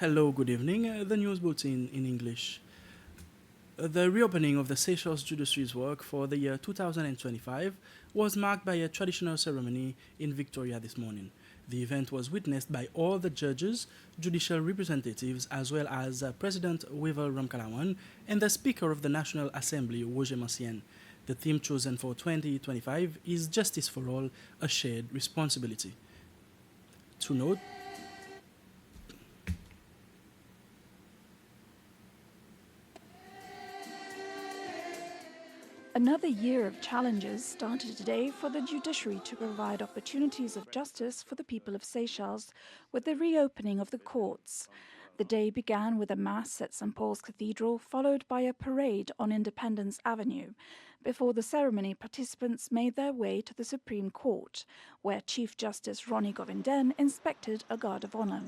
Hello, good evening. The news bulletin in English. The reopening of the Seychelles Judiciary's work for the year 2025 was marked by a traditional ceremony in Victoria this morning. The event was witnessed by all the judges, judicial representatives, as well as President Wevel Ramkalawan and the Speaker of the National Assembly, Roger Mancien. The theme chosen for 2025 is Justice for All, a Shared Responsibility. To note, Another year of challenges started today for the judiciary to provide opportunities of justice for the people of Seychelles with the reopening of the courts. The day began with a mass at St. Paul's Cathedral, followed by a parade on Independence Avenue. Before the ceremony, participants made their way to the Supreme Court, where Chief Justice Ronnie Govinden inspected a guard of honour.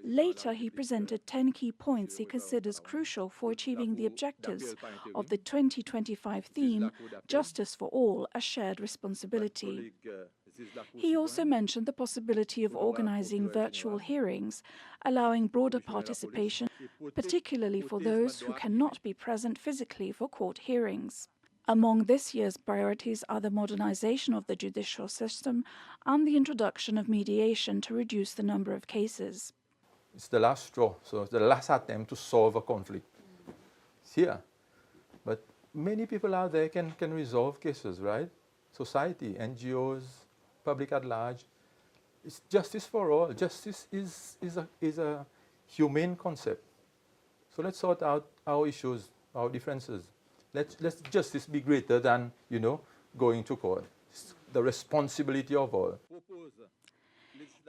Later, he presented 10 key points he considers crucial for achieving the objectives of the 2025 theme, Justice for All, a Shared Responsibility. He also mentioned the possibility of organizing virtual hearings, allowing broader participation, particularly for those who cannot be present physically for court hearings. Among this year's priorities are the modernization of the judicial system and the introduction of mediation to reduce the number of cases. It's the last straw, so it's the last attempt to solve a conflict. It's here. But many people out there can resolve cases, right? Society, NGOs, public at large. It's justice for all. Justice is a humane concept. So let's sort out our issues, our differences. Let justice be greater than, going to court. It's the responsibility of all.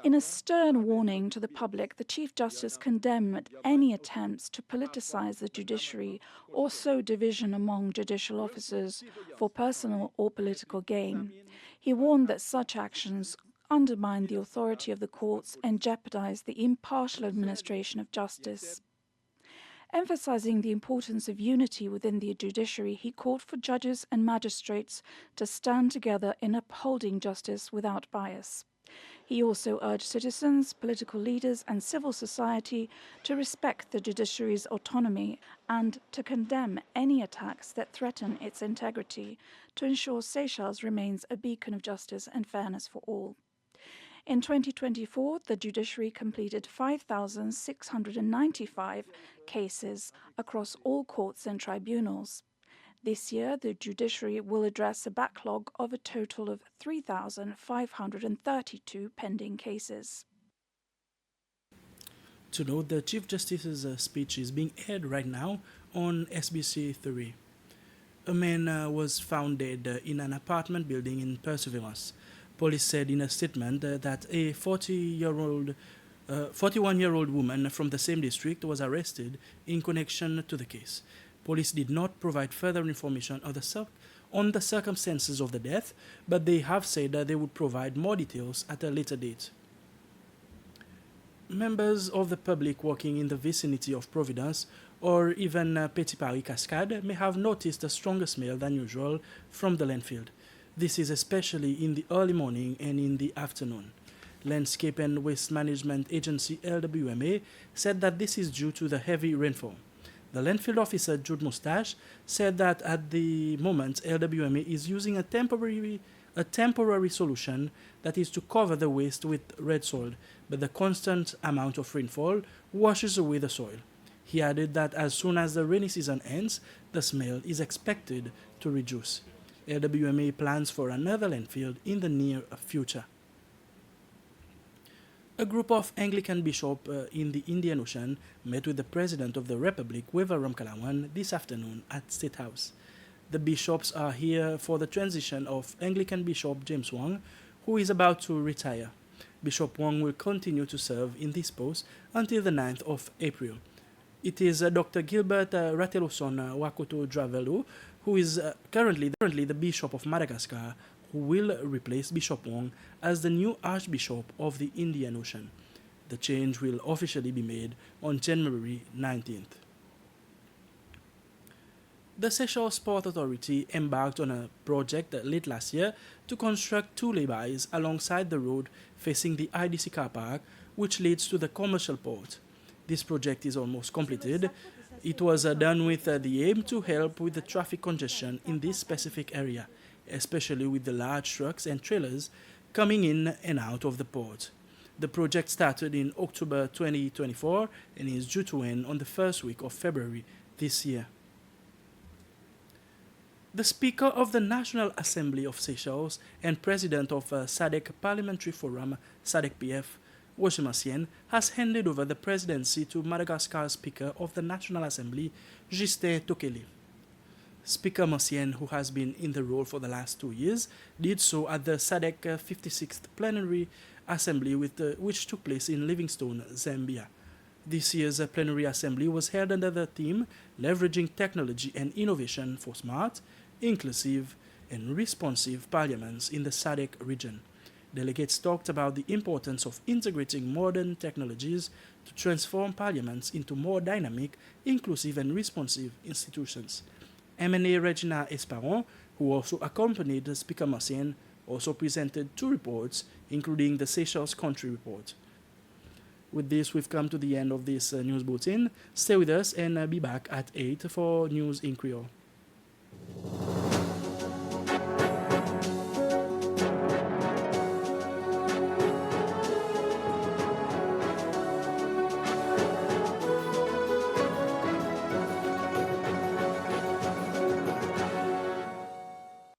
In a stern warning to the public, the Chief Justice condemned any attempts to politicize the judiciary or sow division among judicial officers for personal or political gain. He warned that such actions undermine the authority of the courts and jeopardize the impartial administration of justice. Emphasizing the importance of unity within the judiciary, he called for judges and magistrates to stand together in upholding justice without bias. He also urged citizens, political leaders and civil society to respect the judiciary's autonomy and to condemn any attacks that threaten its integrity to ensure Seychelles remains a beacon of justice and fairness for all. In 2024, the judiciary completed 5,695 cases across all courts and tribunals. This year, the judiciary will address a backlog of a total of 3,532 pending cases. to note, the Chief Justice's speech is being aired right now on SBC 3. A man was found dead in an apartment building in Perseverance. Police said in a statement that a 41-year-old woman from the same district was arrested in connection to the case. Police did not provide further information on the circumstances of the death, but they have said that they would provide more details at a later date. Members of the public working in the vicinity of Providence or even Petit Paris Cascade may have noticed a stronger smell than usual from the landfill. This is especially in the early morning and in the afternoon. Landscape and Waste Management Agency LWMA said that this is due to the heavy rainfall. The landfill officer, Jude Moustache, said that at the moment LWMA is using a temporary solution that is to cover the waste with red soil, but the constant amount of rainfall washes away the soil. He added that as soon as the rainy season ends, the smell is expected to reduce. LWMA plans for another landfill in the near future. A group of Anglican bishops in the Indian Ocean met with the President of the Republic, Wevel Ramkalawan, this afternoon at State House. The bishops are here for the transition of Anglican Bishop James Wong, who is about to retire. Bishop Wong will continue to serve in this post until the 9th of April. It is Dr. Gilbert Rateloson Wakoto Dravelu, who is currently the Bishop of Madagascar, who will replace Bishop Wong as the new Archbishop of the Indian Ocean. The change will officially be made on January 19th. The Seychelles Port Authority embarked on a project late last year to construct two laybys alongside the road facing the IDC car park, which leads to the commercial port. This project is almost completed. It was done with the aim to help with the traffic congestion in this specific area, especially with the large trucks and trailers coming in and out of the port. The project started in October 2024 and is due to end on the first week of February this year. The Speaker of the National Assembly of Seychelles and President of SADC Parliamentary Forum, SADC-PF, Masiene, has handed over the presidency to Madagascar's Speaker of the National Assembly, Justin Tokele. Speaker Masiene, who has been in the role for the last 2 years, did so at the SADC 56th Plenary Assembly which took place in Livingstone, Zambia. This year's plenary assembly was held under the theme Leveraging Technology and Innovation for Smart, Inclusive, and Responsive Parliaments in the SADC region. Delegates talked about the importance of integrating modern technologies to transform parliaments into more dynamic, inclusive, and responsive institutions. MNA Regina Esperon, who also accompanied Speaker Masiene, also presented 2 reports, including the Seychelles Country Report. With this, we've come to the end of this news bulletin. Stay with us and be back at 8 for News in Creole.